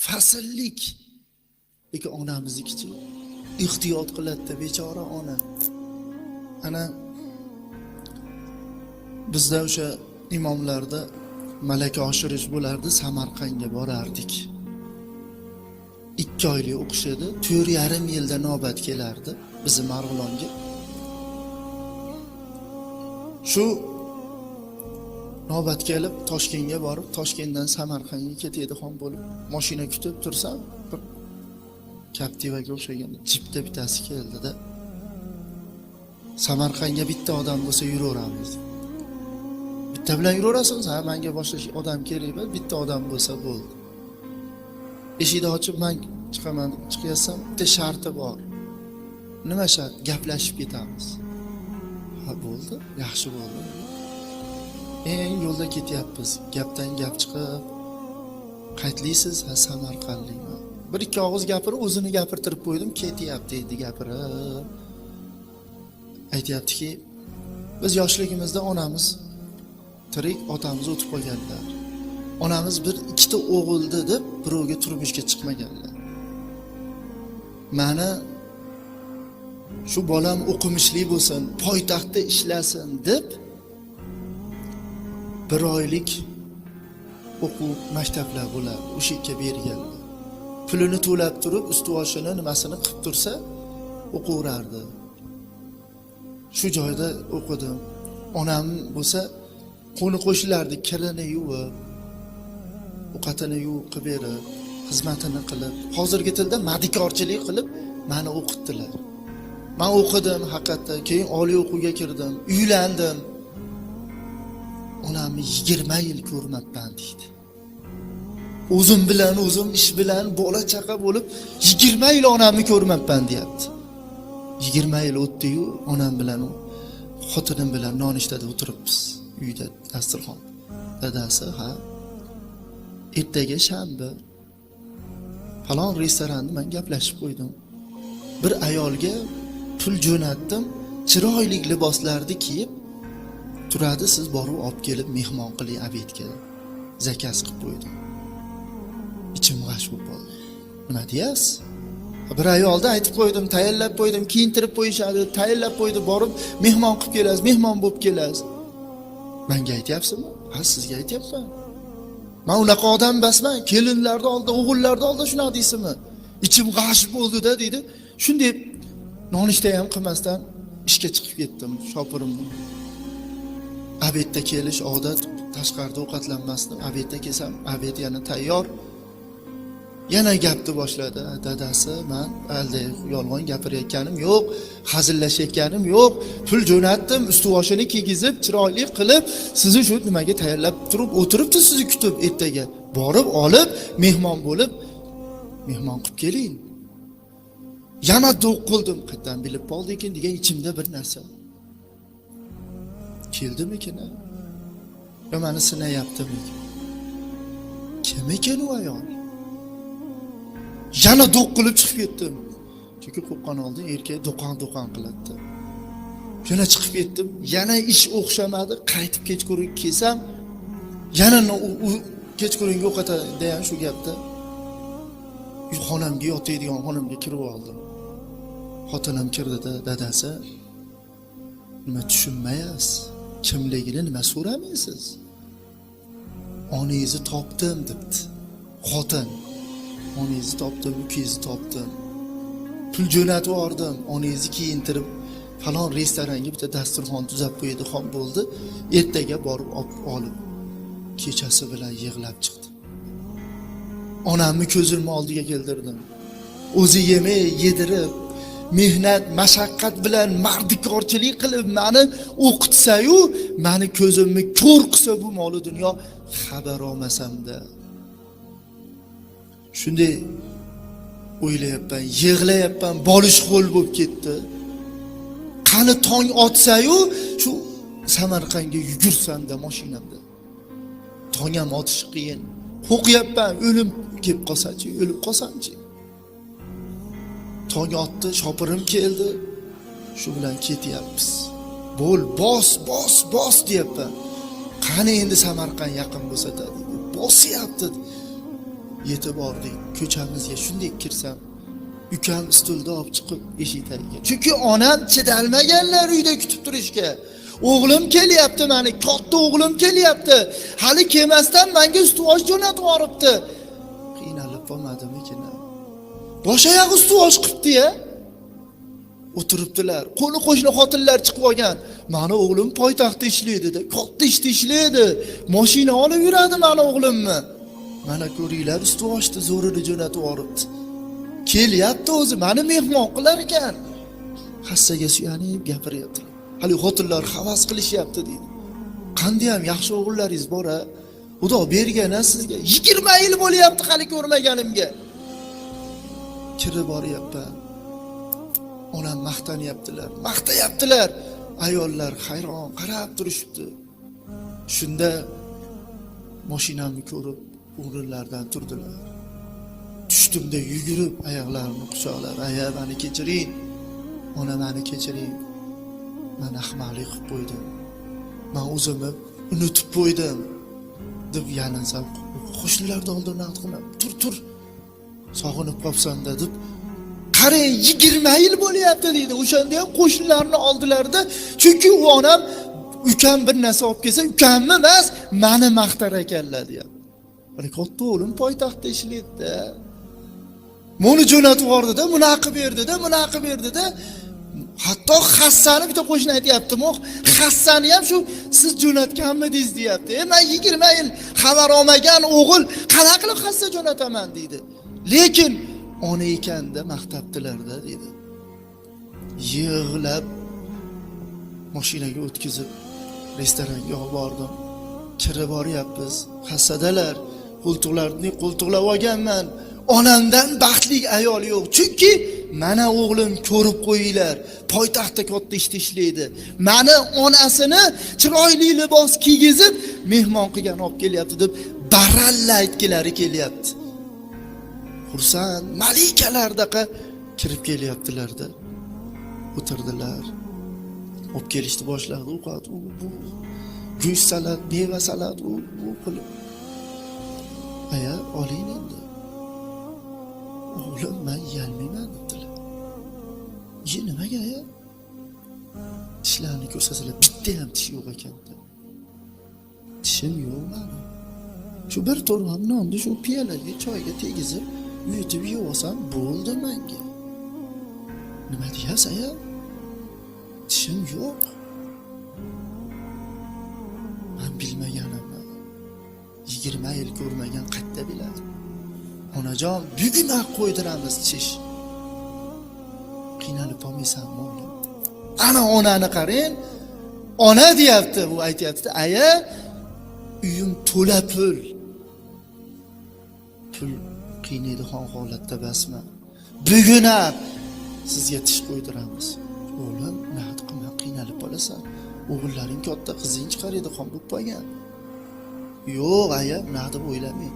fasllik. Lekin onamiznikichi ehtiyot qiladi bechora ona. Ana bizda o'sha imomlarda malaka oshirish bo'lardi, Samarqandga borardik. 2 oylik o'qish edi, 4,5 yilda navbat kelardi bizni Marg'ilonga. Shu navbat kelib Toshkentga borib, Toshkentdan Samarqandga ketadigan bo'lib, mashina kutib tursam, bir Captivaga o'xshagan jipda bittasi keldi-da. Samarqandga bitta odam bo'lsa yuraveramiz. Bitta bilan yuraverasangiz, ha, menga boshqa odam kerak emas, bitta odam bo'lsa bo'ldi. Eshikni ochib men chiqaman, chiqyapsam, bitta sharti bor. Nima shart? Gaplashib ketamiz. Ha, bo'ldi, yaxshi bo'ldi. Yo'lda ketyapmiz. Gapdan gap chiqib, qaytlisiz, ha, Samarqandlikman. Bir ikki og'iz gapirib, o'zini gapirtirib qo'ydim, ketyapti dedi gapirib. Aytayaptiki, biz yoshligimizda onamiz tirik, otamiz o'tib qolganlar. Onamiz bir ikkita o'g'ildi deb birovga turmushga chiqmaganlar. Meni shu bolam o'qimishli bo'lsin, poytaxtda ishlasin deb 1 oylik o'quv maktablar bo'lar, o'sha yerga berganlar. Pulini to'lab turib, usti-boshini nimasini qilib tursa, o'qiverardi. Shu joyda o'qidim. Onam bo'lsa, qo'ni-qo'shnilarni kirini yuvib, ovqatini yuvib berib, xizmatini qilib, hozirgi tilda madikorchilik qilib meni o'qitdilar. Men o'qidim haqiqatda, keyin oliy o'quvga kirdim, uylandim. Onamni 20 yil ko'rmabman deydi. O'zim bilan o'zim ish bilan bola chaqa bo'lib 20 yil onamni ko'rmabman deyapti. 20 yil o'tdi-yu, onam bilan xotinim bilan nonushtada o'tiribmiz uyda dasturxon. Dadasi, ha, ertaga shanba. Falon restoranda men gaplashib qo'ydim. Bir ayolga pul jo'natdim, chiroyli liboslarni kiyib turadi, siz borib olib kelib mehmon qiling obedga. Zakaz qilib qo'ydim. Ichim g'ash bo'lib qoldi. Nima deyasiz? Bir ayolda aytib qo'ydim, tayyorlab qo'ydim, kiyintirib qo'yishadi, tayyorlab qo'ydi, borib mehmon qilib kelasiz, mehmon bo'lib kelasiz. Menga aytyapsizmi? Ha, sizga aytyapman. Men unaqa odam emasman. Kelinlarning oldida, o'g'illarning oldida shunaqa deysizmi? Ichim g'ash bo'ldi-da dedi. Shunday nonushta ham qilmasdan ishga chiqib ketdim, shopirimni. Obedda kelish odat, tashqarida ovqatlanmasdim. Obedda kelsam, obed yana tayyor. Yana gapni boshladi. Dadasi, men alda yolg'on gapirayotganim yo'q, hazillashayotganim yo'q. Pul jo'natdim, usti-boshini kiygizib, chiroyli qilib, sizni shu nimaga tayyorlab turib, o'tiribdi sizni kutib ertaga. Borib olib, mehmon bo'lib, mehmon qilib keling. Yana do'q qildim, qayerdan bilib qoldi ekan degan ichimda bir narsa. Keldimikin? Yo, meni sinayaptimi? Kim ekan u ayol? Yana do'q qilib chiqib ketdim. Chunki qo'rqqan oldin erkak do'qon qiladi. Yana chiqib ketdim. Yana ish o'xshamadi. Qaytib kechqurun kelsam, yana kechqurunga o'qatadi ham shu gapda. Xonamga yotadigan xonamga kirib oldim. Xotinim kirdi-da, dadasi, nima tushunmaysiz? Kimligini nima so'ramaysiz? Oningizni topdim debdi. Xotin, oningizni topdim, ukangizni topdim. Pul jo'natib yubordim, oningizni kiyintirib, falon restoranga bitta dasturxon tuzab qo'yadigan bo'ldi. Ertaga borib olib, kechasi bilan yig'lab chiqdi. Onamni ko'zimni oldiga keltirdim. O'zi yemay, yedirib, mehnat, mashaqqat bilan mardikorchilik qilib meni o'qitsa-yu, meni ko'zimni ko'r qilsa bu mol dunyo xabar olmasam-da. Shunday o'ylayapman, yig'layapman, bolish qo'l bo'lib ketdi. Qani tong otsa-yu, shu Samarqandga yugursam-da mashinamda. Tong ham otish qiyin. Qo'rqyapman, o'lim kelib qolsa-chi, o'lib qolsam-chi. Tong otdi, shopirim keldi. Shu bilan ketyapmiz. Bo'l, bos deyapman. Qani endi Samarqand yaqin bo'lsa-da, bosyapti. yetib bordik. Ko'chamizga shunday kirsam, ukam stulda olib chiqib eshik tagiga. Chunki onam chidalmaganlar uyda kutib turishga. O'g'lim kelyapti meni, katta o'g'lim kelyapti. Hali kelmasdan menga ustuvosh jo'natib yoribdi. Qiynalib qolmadimikin? Bosh oyoq ustuvosh qilibdi-ya. O'tiribdilar. Qo'ni qo'shni xotinlar chiqib olgan. Meni o'g'lim poytaxtda ishlaydi-da, katta ishda ishlaydi. Mashina olib yuradi meni o'g'limni. Mana ko'ringlar, ustuvoshni zo'rini jo'natib yoribdi. Kelyapti o'zi, meni mehmon qilar ekan. Hassaga suyanib gapiryapti. Hali xotinlar havas qilishyapti deydi. Qanday ham yaxshi o'g'illaringiz bor-a? Xudo bergan-a sizga. 20 yil bo'lyapti hali ko'rmaganimga. Kirib boryapman. Onam maqtayaptilar. Ayollar hayron qarab turishibdi. Shunda mashinamni ko'rib, o'rinlardan turdilar. Tushdimda yugurib oyoqlarimni quchoqlab, "Aya, meni kechiring. Ona, meni kechiring. Men ahmoqlik qilib qo'ydim. Men o'zimni unutib qo'ydim." deb yalinsam, qo'shnilarni oldida qilmam. Tur. Sog'inib qolsam-da deb qarang, 20 yil bo'lyapti deydi. O'shanda ham qo'shnilarni oldilarda, chunki u onam ukam bir narsa olib kelsa, ukamni emas, meni maqtar ekanlar deyapti. Mana katta o'g'lim poytaxtda ishlaydi-da. Meni jo'natib yubordi-da, bunaqa berdi-da. Hatto hassani bitta qo'shni aytayapti-mu, hassani ham shu siz jo'natganmidingiz deyapti. Men 20 yil xabar olmagan o'g'il qanaqa qilib hassa jo'nataman deydi. Lekin ona ekanda maqtabdilar-da dedi. Yig'lab mashinaga o'tkazib restoranga olib bordim. Kirib boryapmiz. Hassadalar, qo'ltiqlarni qo'ltiqlab olganman. Onamdan baxtli ayol yo'q. Chunki mana o'g'lim ko'rib qo'yinglar, poytaxtda katta ishda ishlaydi. Meni onasini chiroyli libos kiygizib mehmon qilgan olib kelyapti deb baralla aytgilari kelyapti. Xursand, malikalardaqa kirib kelyaptilar-da. O'tirdilar. Olib kelishni boshladi. Ovqat, bu go'sht salat, meva salat, u qilib. Aya, oling endi. O'g'lim, men yeyolmayman dedilar. Nimaga aya? Tishlarni ko'rsasalar, bitta ham tish yo'q ekan-da. Tishim yo'q meni. Shu bir to'rg'on nonni shu piyalaga choyga tegizib yutib yeyolsam bo'ldi menga. Nima deyapsiz aya? Tishim yo'q. Men bilmaganimni 20 yil ko'rmagan qayerda biladi? Onajon, bugun ham qo'ydiramiz tish. Qiynalib qolmaysanmi o'g'lim? Ana onani qarang. Ona deyapti, u aytayapti, aya, uyim to'la pul. Pul qiynaydigan holatda basma. Bugun ham sizga tish qo'ydiramiz. O'g'lim, nahot qilma, qiynalib qolasan. O'g'illaring katta, qizing chiqaradi, qon bo'lib qolgan. Yo'q, aya, nima deb o'ylamang.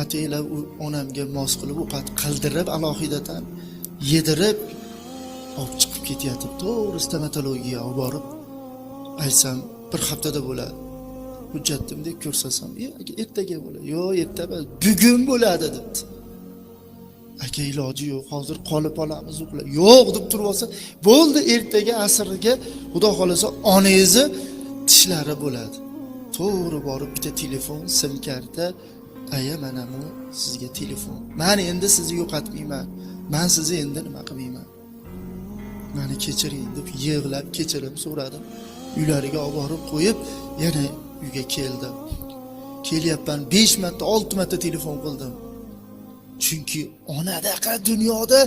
Ataylar onamga mos qilib ovqat qildirib, alohidatan yedirib olib chiqib ketyapti. To'g'ri stomatologiyaga olib borib aytsam, bir haftada bo'ladi. Hujjatimda ko'rsasam, ertaga bo'ladi. Yo'q, erta emas, bugun bo'ladi debdi. Aka, iloji yo'q, hozir qolib olamiz uxlab. Yo'q deb turib olsa, bo'ldi, ertaga asrga Xudo xolasa onangizni tishlari bo'ladi. To'g'ri borib bitta telefon, sim karta, aya, mana bu sizga telefon. Men endi sizni yo'qotmayman. Men sizni endi nima qilmayman. Meni kechiring deb yig'lab kechirim so'radim. Uylariga olib borib qo'yib, yana uyga keldim. Kelyapman 5 marta, 6 marta telefon qildim. Chunki onadaqa dunyoda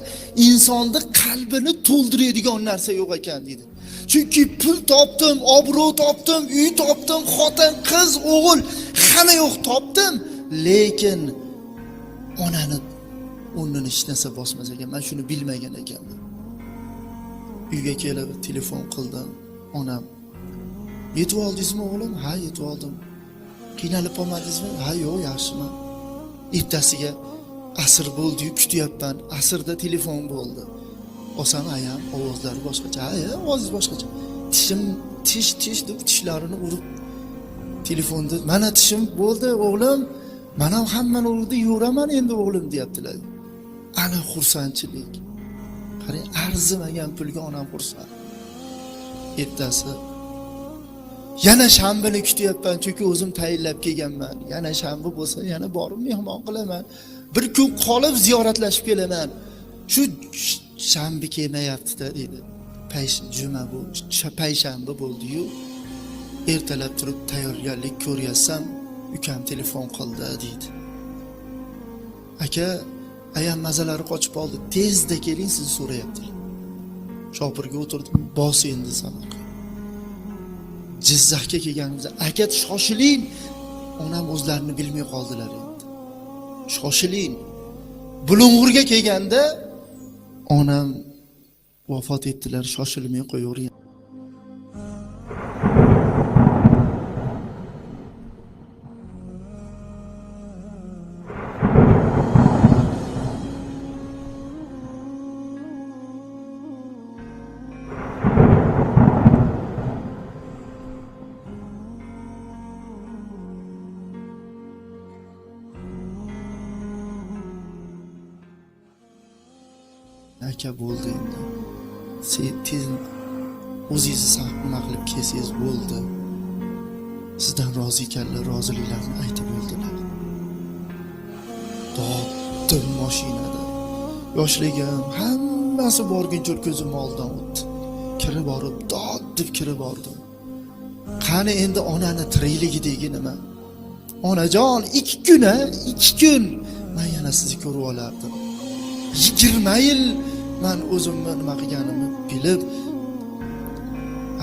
insonni qalbini to'ldiradigan narsa yo'q ekan dedi. Chunki pul topdim, obro' topdim, uy topdim, xotin, qiz, o'g'il, hamma yo'q topdim, lekin onani o'rnini hech narsa bosmas ekan. Men shuni bilmagan ekanman. Uyga kelib telefon qildim. Onam, "Yetib oldingizmi o'g'lim?" "Ha, yetib oldim." "Qiynalib qolmadingizmi?" "Ha, yo'q, yaxshiman." Ertasiga asr bo'ldi-yu, kutyapman. Asrda telefon bo'ldi. Osam ayam ovozlari boshqacha. "Ha, ovozingiz boshqacha." Tish deb tishlarini urib telefonda, "Mana tishim bo'ldi o'g'lim. Men ham hammani urdi yuraman endi o'g'lim deyaptilar. Ana xursandchilik. Qarang, arzimagan pulga onam xursand. Ertasi yana shanbani kutyapman, chunki o'zim tayinlab kelganman. Yana shanba bo'lsa, yana borib mehmon qilaman. Bir kun qolib ziyoratlashib kelaman. Shu shanba kelmayapti-da dedi. Juma bu, payshanba bo'ldi-yu. Ertalab turib tayyorgarlik ko'ryapsam, ukam telefon qildi dedi. Aka, ayam mazalari qochib qoldi. Tezda keling, sizni so'rayaptilar. Shopirga o'tirdim, bos endi Samarqand. Jizzaxga kelganimizda, aka shoshiling. Onam o'zlarini bilmay qoldilar endi. Shoshiling. Bulung'urga kelganda onam vafot etdilar, shoshilmay qo'yavering. Aka bo'ldi endi. Siz o'zingizni saqlab qilib kelsangiz bo'ldi. Sizdan rozi ekanlar, roziliklarini aytib bo'ldilar. Doddim mashinada. Yoshligim hammasi borguncha ko'zim oldidan o'tdi. Kirib borib, dodib kirib bordim. Qani endi onani tirikligidagi nima? Onajon, 2 kun men yana sizni ko'rib olardim. 20 yil men o'zimni nima qilganimni bilib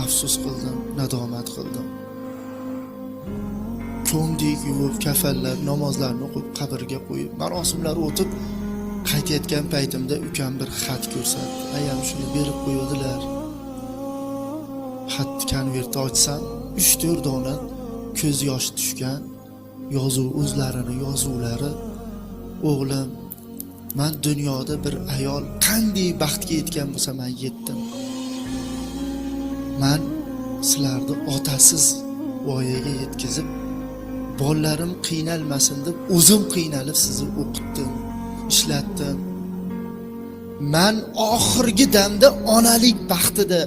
afsus qildim, nadomat qildim. Ko'mdik, yuvib, kafanlar, namozlarni o'qib, qabrga qo'yib, marosimlar o'tib qaytayotgan paytimda ukam bir xat ko'rsatdi. Ayam shuni berib qo'ydilar. Xat konvertni ochsam, 3-4 dona ko'z yosh tushgan yozuv, o'zlarini yozuvlari. O'g'lim, men dunyoda bir ayol qanday baxtga yetgan bo'lsa, men yetdim. Men sizlarni otasiz voyaga yetkazib, bolalarim qiynalmasin deb o'zim qiynalib sizni o'qitdim, ishlatdim. Men oxirgi damda onalik baxtida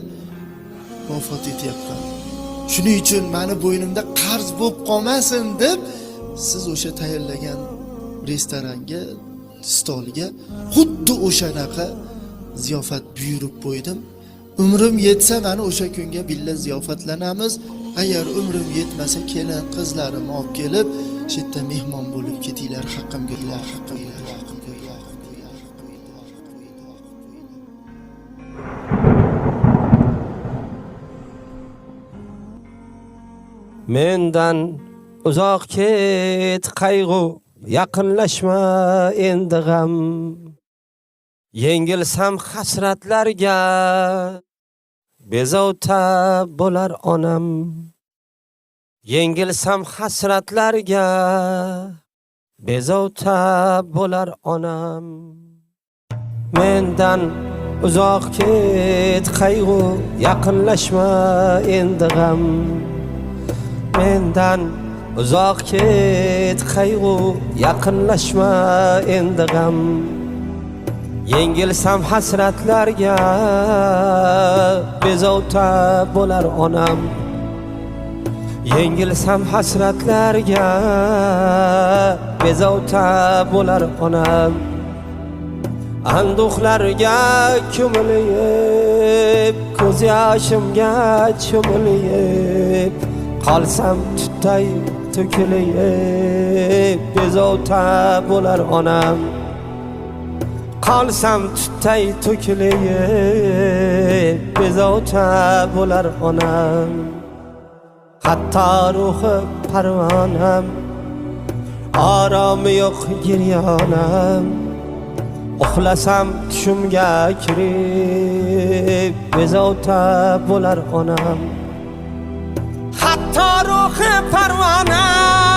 vafot etyapman. Shuning uchun meni bo'ynimda qarz bo'lib qolmasin deb siz o'sha tayyorlagan restoranga, stoliga xuddi o'shanaqa ziyofat buyurib qo'ydim. Umrim yetsa mana o'sha kunga billa ziyofatlanamiz. Agar umrim yetmasa, kelin qizlarimni olib kelib, shu yerda mehmon bo'lib ketinglar, haqqimga duo qilinglar. Mendan uzoq ket qayg'u, yaqinlashma endi g'am. Yengilsam hasratlarga, bezovta bo'lar onam. Yengilsam hasratlarga, bezovta bo'lar onam. Mendan uzoq ket qayg'u, yaqinlashma endi g'am. Mendan uzoq ket qayg'u, yaqinlashma endi g'am. Yengilsam hasratlarga, bezovta bo'lar onam. Yengilsam hasratlarga, bezovta bo'lar onam. Anduhlarga ko'milib, ko'z yoshimga cho'milib, qolsam tutay to'kilib, bezovta bo'lar onam. Qolsam tutay to'kilib, bezovta bo'lar onam. Hatto ruhi parvonam, oromi yo'q giryonam. Uxlasam tushimga kirib, bezovta bo'lar onam. Hatto ruhi parvonam,